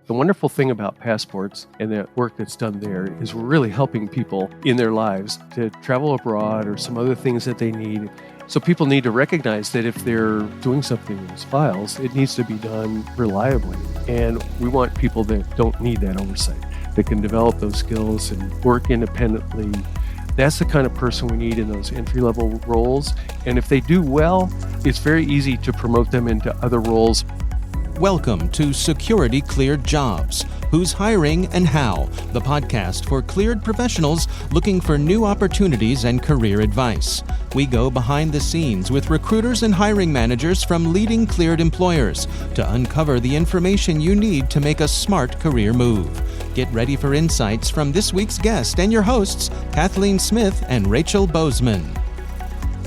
The wonderful thing about passports and the work that's done there is we're really helping people in their lives to travel abroad or some other things that they need. So people need to recognize that if they're doing something in those files, it needs to be done reliably. And we want people that don't need that oversight, that can develop those skills and work independently. That's the kind of person we need in those entry-level roles. And if they do well, it's very easy to promote them into other roles. Welcome to Security Cleared Jobs, Who's Hiring and How, the podcast for cleared professionals looking for new opportunities and career advice. We go behind the scenes with recruiters and hiring managers from leading cleared employers to uncover the information you need to make a smart career move. Get ready for insights from this week's guest and your hosts, Kathleen Smith and Rachel Bozeman.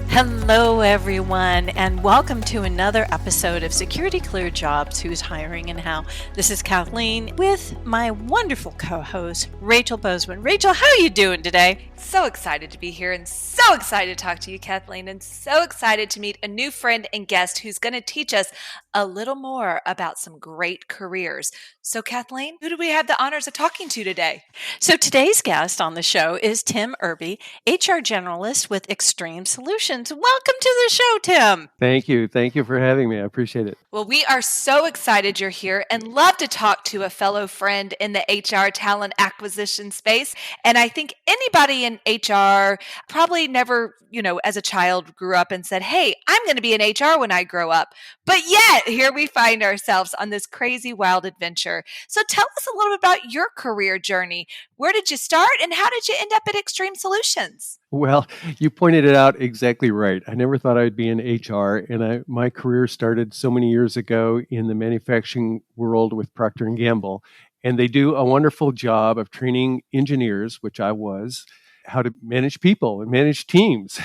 Hello, everyone, and welcome to another episode of Security Cleared Jobs, Who's Hiring and How. This is Kathleen with my wonderful co-host, Rachel Bozeman. Rachel, how are you doing today? So excited to be here and so excited to talk to you, Kathleen, and so excited to meet a new friend and guest who's going to teach us a little more about some great careers. So, Kathleen, who do we have the honors of talking to today? So today's guest on the show is Tim Irby, HR Generalist with Xtreme Solutions. Welcome to the show, Tim. Thank you. Thank you for having me. I appreciate it. Well, we are so excited you're here and love to talk to a fellow friend in the HR talent acquisition space. And I think anybody in HR probably never, as a child grew up and said, hey, I'm going to be in HR when I grow up. But yet here we find ourselves on this crazy, wild adventure. So tell us a little bit about your career journey. Where did you start and how did you end up at Xtreme Solutions? Well, you pointed it out exactly right. I never thought I'd be in HR, and my career started so many years ago in the manufacturing world with Procter & Gamble, and they do a wonderful job of training engineers, which I was, how to manage people and manage teams.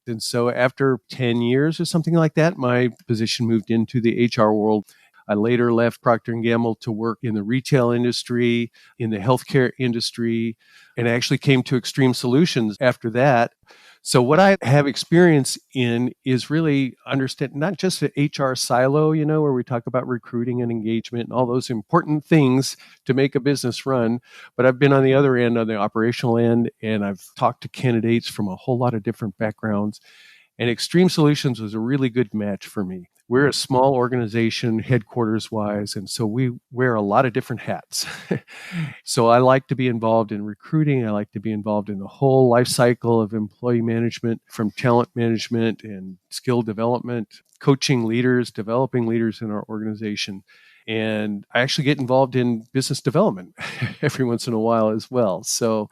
And so after 10 years or something like that, my position moved into the HR world. I later left Procter & Gamble to work in the retail industry, in the healthcare industry, and I actually came to Xtreme Solutions after that. So what I have experience in is really understand not just the HR silo, where we talk about recruiting and engagement and all those important things to make a business run, but I've been on the other end, on the operational end, and I've talked to candidates from a whole lot of different backgrounds. And Xtreme Solutions was a really good match for me. We're a small organization, headquarters-wise, and so we wear a lot of different hats. So I like to be involved in recruiting. I like to be involved in the whole life cycle of employee management, from talent management and skill development, coaching leaders, developing leaders in our organization. And I actually get involved in business development every once in a while as well. So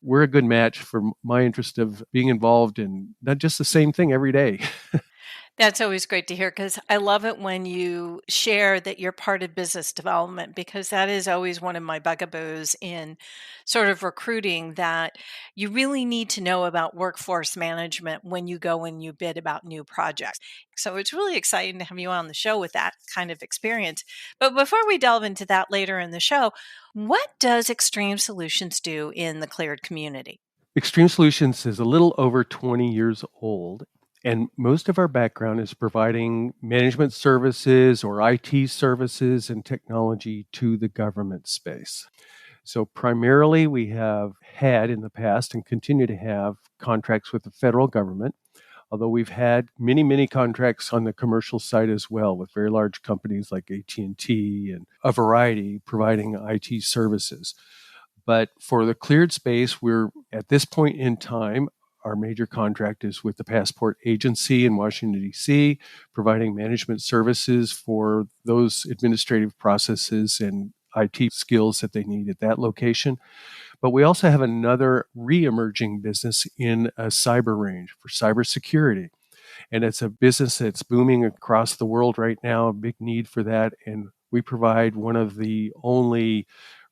we're a good match for my interest of being involved in not just the same thing every day. That's always great to hear because I love it when you share that you're part of business development, because that is always one of my bugaboos in sort of recruiting, that you really need to know about workforce management when you go and you bid about new projects. So it's really exciting to have you on the show with that kind of experience. But before we delve into that later in the show, what does Xtreme Solutions do in the cleared community? Xtreme Solutions is a little over 20 years old. And most of our background is providing management services or IT services and technology to the government space. So primarily we have had in the past and continue to have contracts with the federal government, although we've had many, many contracts on the commercial side as well with very large companies like AT&T and a variety providing IT services. But for the cleared space, we're at this point in time, our major contract is with the Passport Agency in Washington, D.C., providing management services for those administrative processes and IT skills that they need at that location. But we also have another re-emerging business in a cyber range for cybersecurity. And it's a business that's booming across the world right now, a big need for that. And we provide one of the only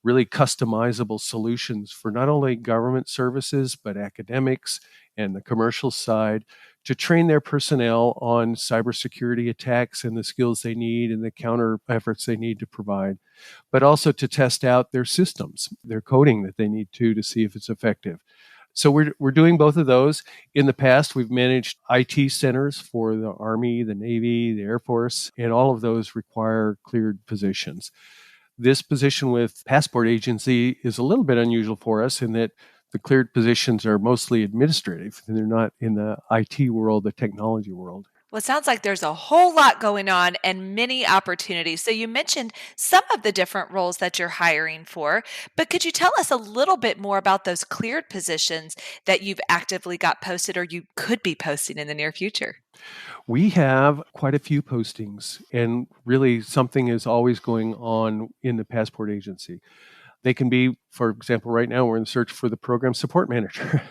really customizable solutions for not only government services, but academics and the commercial side to train their personnel on cybersecurity attacks and the skills they need and the counter efforts they need to provide, but also to test out their systems, their coding that they need to see if it's effective. So we're doing both of those. In the past, we've managed IT centers for the Army, the Navy, the Air Force, and all of those require cleared positions. This position with Passport Agency is a little bit unusual for us in that the cleared positions are mostly administrative. They're not in the IT world, the technology world. Well, it sounds like there's a whole lot going on and many opportunities. So you mentioned some of the different roles that you're hiring for, but could you tell us a little bit more about those cleared positions that you've actively got posted or you could be posting in the near future? We have quite a few postings, and really something is always going on in the Passport Agency. They can be, for example, right now we're in search for the program support manager,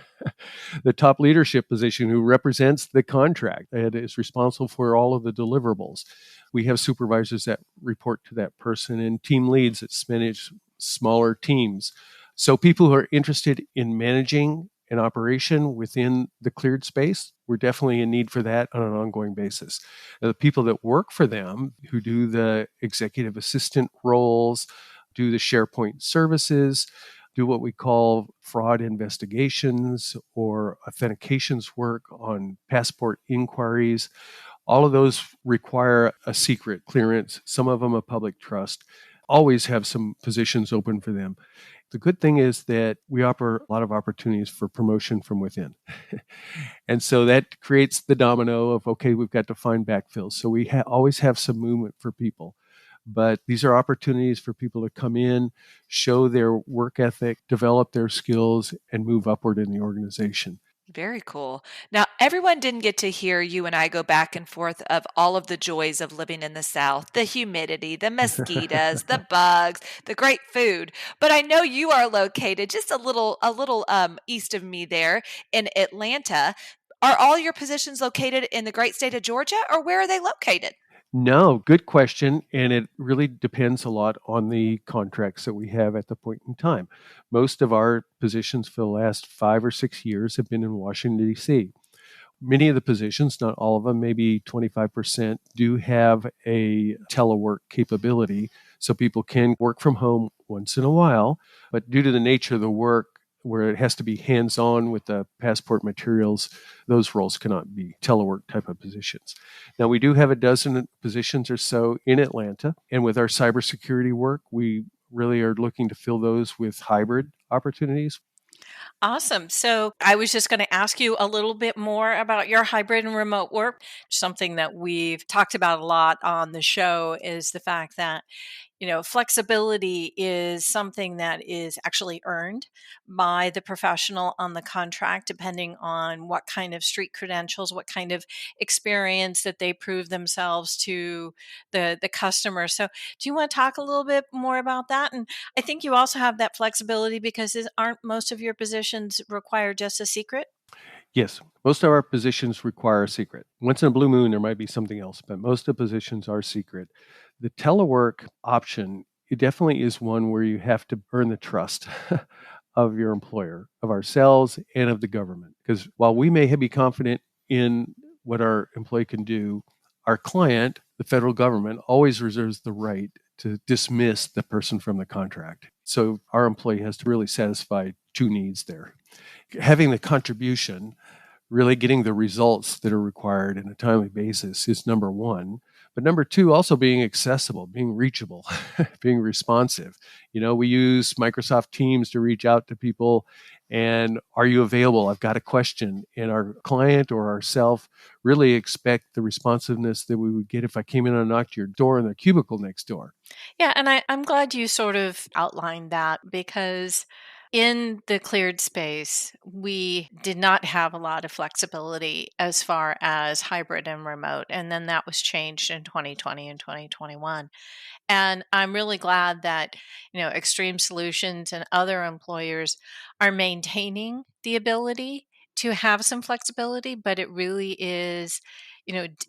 the top leadership position who represents the contract and is responsible for all of the deliverables. We have supervisors that report to that person and team leads that manage smaller teams. So people who are interested in managing an operation within the cleared space, we're definitely in need for that on an ongoing basis. Now, the people that work for them who do the executive assistant roles, do the SharePoint services, do what we call fraud investigations or authentications work on passport inquiries. All of those require a secret clearance, some of them a public trust. Always have some positions open for them. The good thing is that we offer a lot of opportunities for promotion from within. And so that creates the domino of, okay, we've got to find backfills. So we always have some movement for people. But these are opportunities for people to come in, show their work ethic, develop their skills, and move upward in the organization. Very cool. Now, everyone didn't get to hear you and I go back and forth of all of the joys of living in the South, the humidity, the mosquitoes, the bugs, the great food. But I know you are located just a little east of me there in Atlanta. Are all your positions located in the great state of Georgia, or where are they located? No, good question. And it really depends a lot on the contracts that we have at the point in time. Most of our positions for the last 5 or 6 years have been in Washington, D.C. Many of the positions, not all of them, maybe 25%, do have a telework capability. So people can work from home once in a while. But due to the nature of the work, where it has to be hands-on with the passport materials, those roles cannot be telework type of positions. Now, we do have a dozen positions or so in Atlanta. And with our cybersecurity work, we really are looking to fill those with hybrid opportunities. Awesome. So I was just going to ask you a little bit more about your hybrid and remote work. Something that we've talked about a lot on the show is the fact that, flexibility is something that is actually earned by the professional on the contract, depending on what kind of street credentials, what kind of experience that they prove themselves to the customer. So do you want to talk a little bit more about that? And I think you also have that flexibility because aren't most of your positions require just a secret? Yes, most of our positions require a secret. Once in a blue moon, there might be something else, but most of the positions are secret. The telework option, it definitely is one where you have to earn the trust of your employer, of ourselves, and of the government. Because while we may be confident in what our employee can do, our client, the federal government, always reserves the right to dismiss the person from the contract. So our employee has to really satisfy two needs there. Having the contribution, really getting the results that are required on a timely basis is number one. But number two, also being accessible, being reachable, being responsive. We use Microsoft Teams to reach out to people. And are you available? I've got a question. And our client or ourself really expect the responsiveness that we would get if I came in and knocked your door in the cubicle next door. Yeah, and I'm glad you sort of outlined that because in the cleared space, we did not have a lot of flexibility as far as hybrid and remote. And then that was changed in 2020 and 2021. And I'm really glad that, Xtreme Solutions and other employers are maintaining the ability to have some flexibility, but it really is,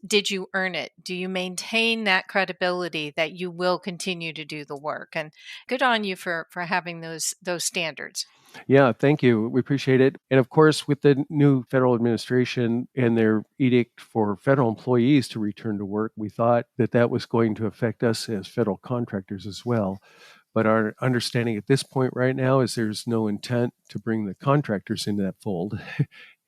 did you earn it? Do you maintain that credibility that you will continue to do the work? And good on you for having those standards. Yeah, thank you. We appreciate it. And of course, with the new federal administration and their edict for federal employees to return to work, we thought that that was going to affect us as federal contractors as well. But our understanding at this point right now is there's no intent to bring the contractors into that fold.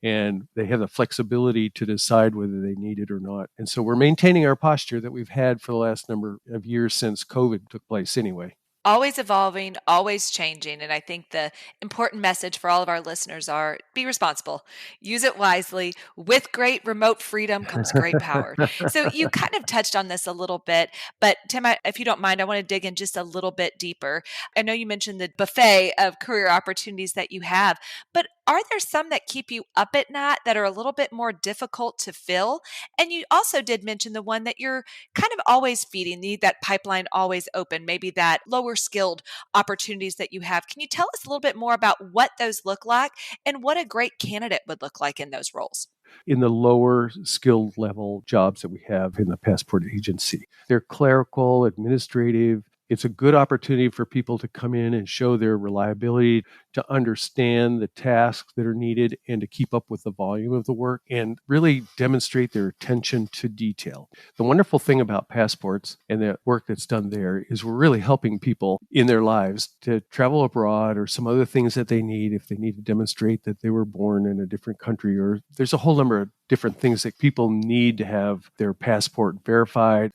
And they have the flexibility to decide whether they need it or not. And so we're maintaining our posture that we've had for the last number of years since COVID took place anyway. always evolving, always changing. And I think the important message for all of our listeners are be responsible, use it wisely. With great remote freedom comes great power. So you kind of touched on this a little bit, but Tim, if you don't mind, I want to dig in just a little bit deeper. I know you mentioned the buffet of career opportunities that you have, but are there some that keep you up at night that are a little bit more difficult to fill? And you also did mention the one that you're kind of always feeding, that pipeline always open, maybe that lower skilled opportunities that you have. Can you tell us a little bit more about what those look like and what a great candidate would look like in those roles? In the lower skilled level jobs that we have in the passport agency, they're clerical, administrative. It's a good opportunity for people to come in and show their reliability, to understand the tasks that are needed, and to keep up with the volume of the work and really demonstrate their attention to detail. The wonderful thing about passports and the work that's done there is we're really helping people in their lives to travel abroad or some other things that they need if they need to demonstrate that they were born in a different country, or there's a whole number of different things that people need to have their passport verified.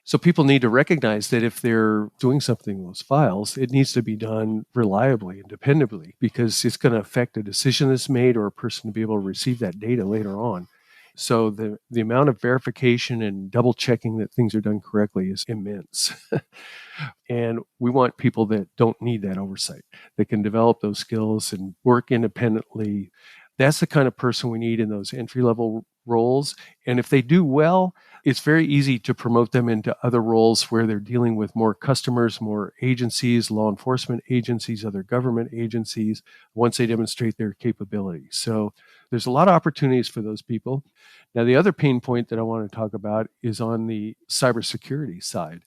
So people need to recognize that if they're doing something in those files, it needs to be done reliably and dependably, because it's going to affect a decision that's made or a person to be able to receive that data later on. So the amount of verification and double checking that things are done correctly is immense. And we want people that don't need that oversight, that can develop those skills and work independently. That's the kind of person we need in those entry-level roles. And if they do well, it's very easy to promote them into other roles where they're dealing with more customers, more agencies, law enforcement agencies, other government agencies, once they demonstrate their capability. So there's a lot of opportunities for those people. Now, the other pain point that I want to talk about is on the cybersecurity side.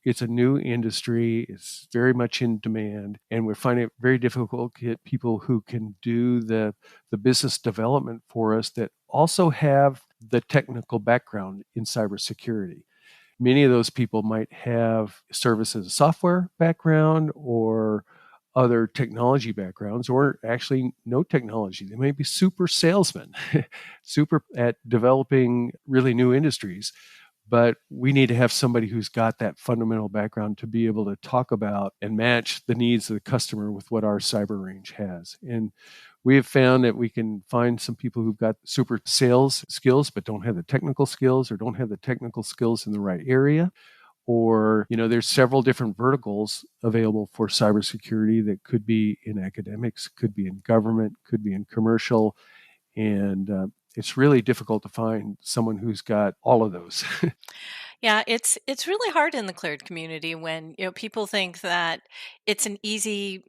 It's a new industry. It's very much in demand, and we're finding it very difficult to get people who can do the business development for us that also have the technical background in cybersecurity. Many of those people might have service as a software background or other technology backgrounds, or actually no technology. They might be super salesmen, super at developing really new industries. But we need to have somebody who's got that fundamental background to be able to talk about and match the needs of the customer with what our cyber range has. And we have found that we can find some people who've got super sales skills but don't have the technical skills, or don't have the technical skills in the right area. Or, there's several different verticals available for cybersecurity that could be in academics, could be in government, could be in commercial. And it's really difficult to find someone who's got all of those. Yeah, it's really hard in the cleared community when people think that it's an easy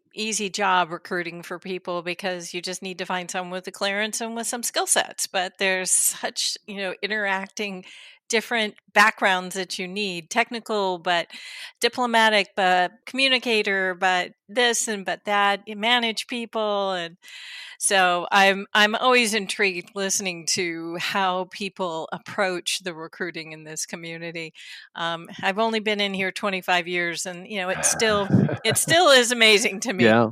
job recruiting for people because you just need to find someone with the clearance and with some skill sets. But there's such interacting different backgrounds that you need, technical but diplomatic but communicator but this and but that, you manage people. And so I'm always intrigued listening to how people approach the recruiting in this community. I've only been in here 25 years, and it still is amazing to me. Yeah.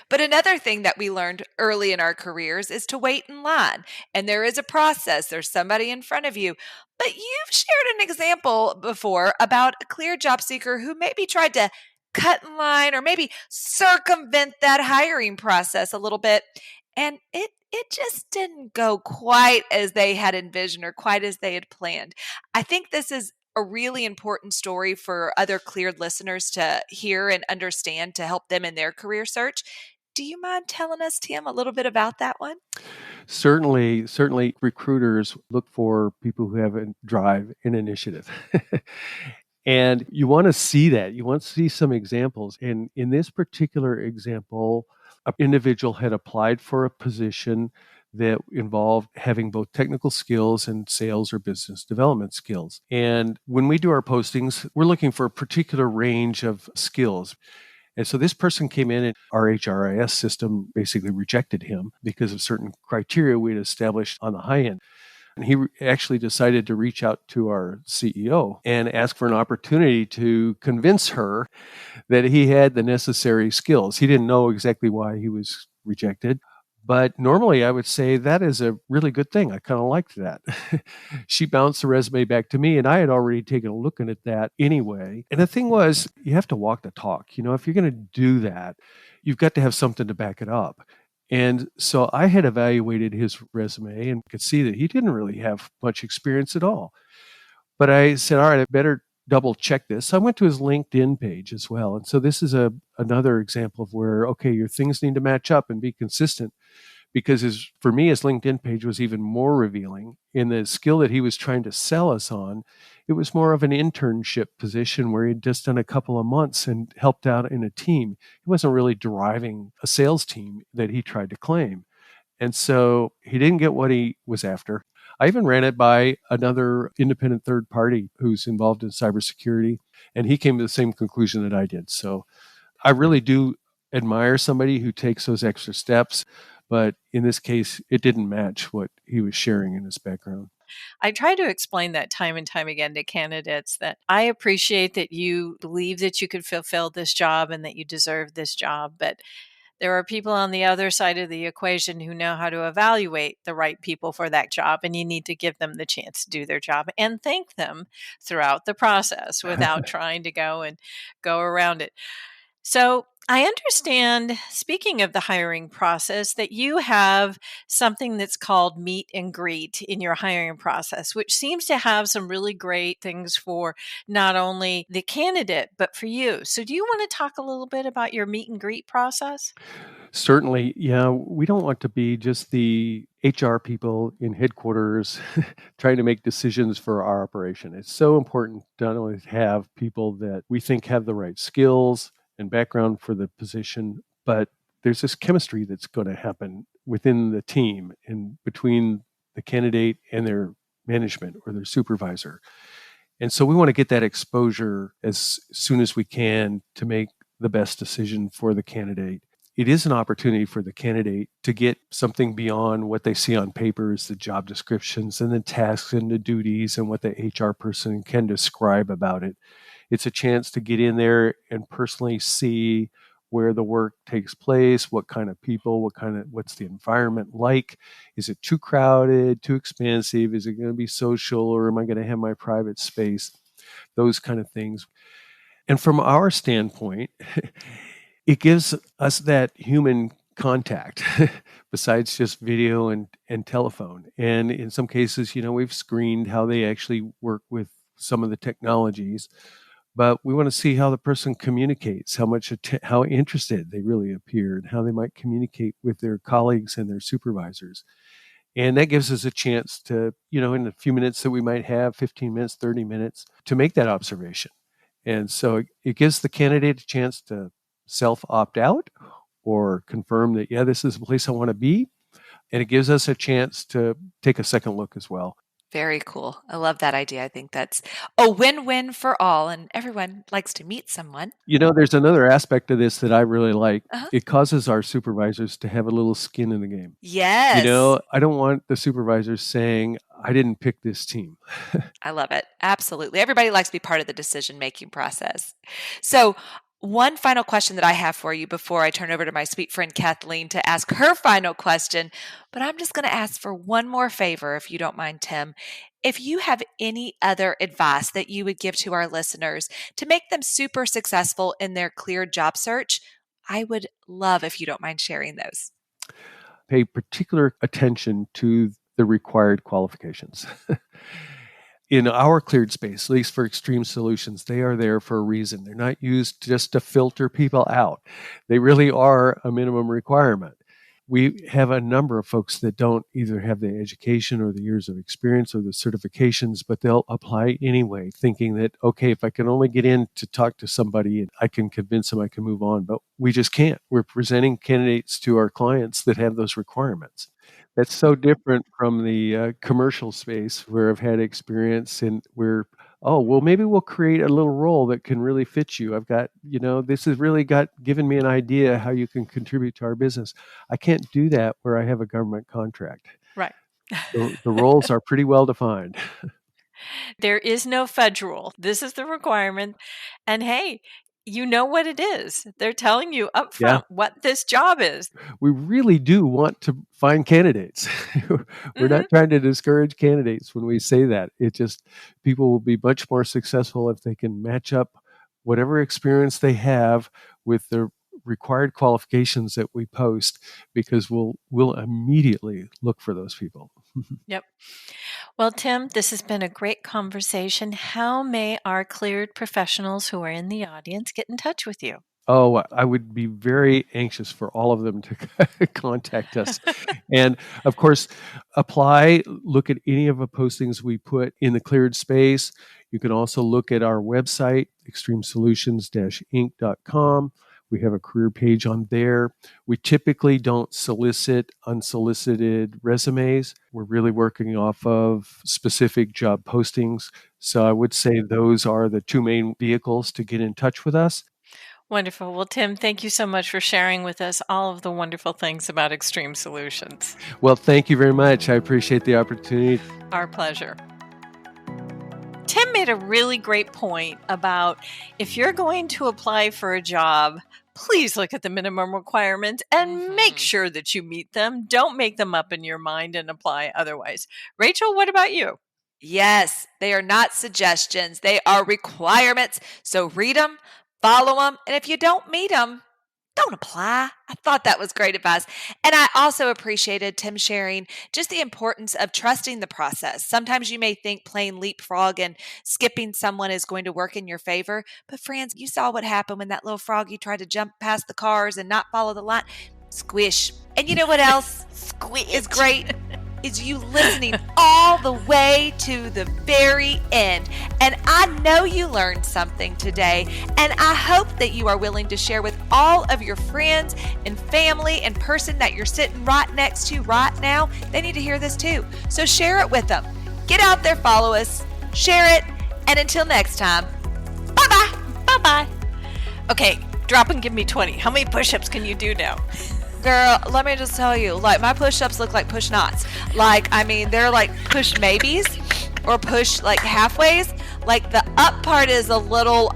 But another thing that we learned early in our careers is to wait in line. And there is a process. There's somebody in front of you. But you've shared an example before about a clear job seeker who maybe tried to cut in line or maybe circumvent that hiring process a little bit. And it just didn't go quite as they had envisioned or quite as they had planned. I think this is a really important story for other cleared listeners to hear and understand to help them in their career search. Do you mind telling us, Tim, a little bit about that one? Certainly, recruiters look for people who have a drive and initiative. And you want to see that. You want to see some examples. And in this particular example, an individual had applied for a position that involved having both technical skills and sales or business development skills. And when we do our postings, we're looking for a particular range of skills. And so this person came in and our HRIS system basically rejected him because of certain criteria we had established on the high end. And he actually decided to reach out to our CEO and ask for an opportunity to convince her that he had the necessary skills. He didn't know exactly why he was rejected, But normally I would say that is a really good thing. I kind of liked that. She bounced the resume back to me, and I had already taken a look at that anyway. And the thing was, you have to walk the talk. If you're going to do that, you've got to have something to back it up. And so I had evaluated his resume and could see that he didn't really have much experience at all. But I said, all right, I better double check this. So I went to his LinkedIn page as well. And so this is another example of where, okay, your things need to match up and be consistent, because for me, his LinkedIn page was even more revealing in the skill that he was trying to sell us on. It was more of an internship position where he'd just done a couple of months and helped out in a team. He wasn't really driving a sales team that he tried to claim. And so he didn't get what he was after. I even ran it by another independent third party who's involved in cybersecurity, and he came to the same conclusion that I did. So I really do admire somebody who takes those extra steps. But in this case, it didn't match what he was sharing in his background. I try to explain that time and time again to candidates that I appreciate that you believe that you could fulfill this job and that you deserve this job. But there are people on the other side of the equation who know how to evaluate the right people for that job, and you need to give them the chance to do their job and thank them throughout the process without trying to go around it. So I understand, speaking of the hiring process, that you have something that's called meet and greet in your hiring process, which seems to have some really great things for not only the candidate, but for you. So do you want to talk a little bit about your meet and greet process? Certainly, yeah, we don't want to be just the HR people in headquarters trying to make decisions for our operation. It's so important not only to have people that we think have the right skills and background for the position, but there's this chemistry that's going to happen within the team and between the candidate and their management or their supervisor. And so we want to get that exposure as soon as we can to make the best decision for the candidate. It is an opportunity for the candidate to get something beyond what they see on papers, the job descriptions and the tasks and the duties and what the HR person can describe about it. It's a chance to get in there and personally see where the work takes place, what kind of people, what's the environment like? Is it too crowded, too expansive? Is it going to be social, or am I going to have my private space? Those kind of things. And from our standpoint, it gives us that human contact besides just video and telephone. And in some cases, we've screened how they actually work with some of the technologies, but we want to see how the person communicates, how interested they really appear, and how they might communicate with their colleagues and their supervisors. And that gives us a chance to, in a few minutes that we might have, 15 minutes, 30 minutes, to make that observation. And so it gives the candidate a chance to self-opt out or confirm that, yeah, this is the place I want to be. And it gives us a chance to take a second look as well. Very cool. I love that idea. I think that's a win-win for all, and everyone likes to meet someone. There's another aspect of this that I really like. Uh-huh. It causes our supervisors to have a little skin in the game. Yes. I don't want the supervisors saying, I didn't pick this team. I love it. Absolutely. Everybody likes to be part of the decision-making process. So one final question that I have for you before I turn over to my sweet friend Kathleen to ask her final question, but I'm just going to ask for one more favor, if you don't mind, Tim. If you have any other advice that you would give to our listeners to make them super successful in their cleared job search, I would love if you don't mind sharing those. Pay particular attention to the required qualifications. In our cleared space, at least for Xtreme Solutions, they are there for a reason. They're not used just to filter people out. They really are a minimum requirement. We have a number of folks that don't either have the education or the years of experience or the certifications, but they'll apply anyway, thinking that, okay, if I can only get in to talk to somebody, I can convince them I can move on. But we just can't. We're presenting candidates to our clients that have those requirements. That's so different from the commercial space where I've had experience and where, oh, well, maybe we'll create a little role that can really fit you. I've got, this has really given me an idea how you can contribute to our business. I can't do that where I have a government contract. Right. The roles are pretty well defined. There is no federal. This is the requirement. And hey, you know what it is. They're telling you up Yeah. front what this job is. We really do want to find candidates. We're not trying to discourage candidates when we say that. It just, people will be much more successful if they can match up whatever experience they have with the required qualifications that we post, because we'll immediately look for those people. Yep. Well, Tim, this has been a great conversation. How may our cleared professionals who are in the audience get in touch with you? Oh, I would be very anxious for all of them to contact us. And of course, apply, look at any of the postings we put in the cleared space. You can also look at our website, xtremesolutions-inc.com. We have a career page on there. We typically don't solicit unsolicited resumes. We're really working off of specific job postings. So I would say those are the two main vehicles to get in touch with us. Wonderful. Well, Tim, thank you so much for sharing with us all of the wonderful things about Xtreme Solutions. Well, thank you very much. I appreciate the opportunity. Our pleasure. Tim made a really great point about if you're going to apply for a job, please look at the minimum requirements and make sure that you meet them. Don't make them up in your mind and apply otherwise. Rachel, what about you? Yes, they are not suggestions. They are requirements. So read them, follow them, and if you don't meet them, don't apply. I thought that was great advice. And I also appreciated Tim sharing just the importance of trusting the process. Sometimes you may think playing leapfrog and skipping someone is going to work in your favor. But friends, you saw what happened when that little froggy tried to jump past the cars and not follow the line. Squish. And you know what else is great? Is you listening all the way to the very end. And I know you learned something today, and I hope that you are willing to share with all of your friends and family and person that you're sitting right next to right now. They need to hear this too. So share it with them. Get out there, follow us, share it, and until next time, bye-bye. Bye-bye. Okay, drop and give me 20. How many push-ups can you do now? Girl, let me just tell you, like, my push-ups look like push knots. Like, I mean, they're like push maybes or push like halfways. Like the up part is a little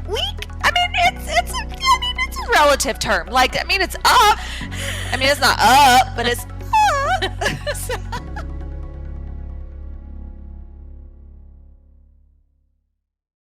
weak. I mean, it's a relative term. Like, I mean, it's up. I mean, it's not up, but it's up.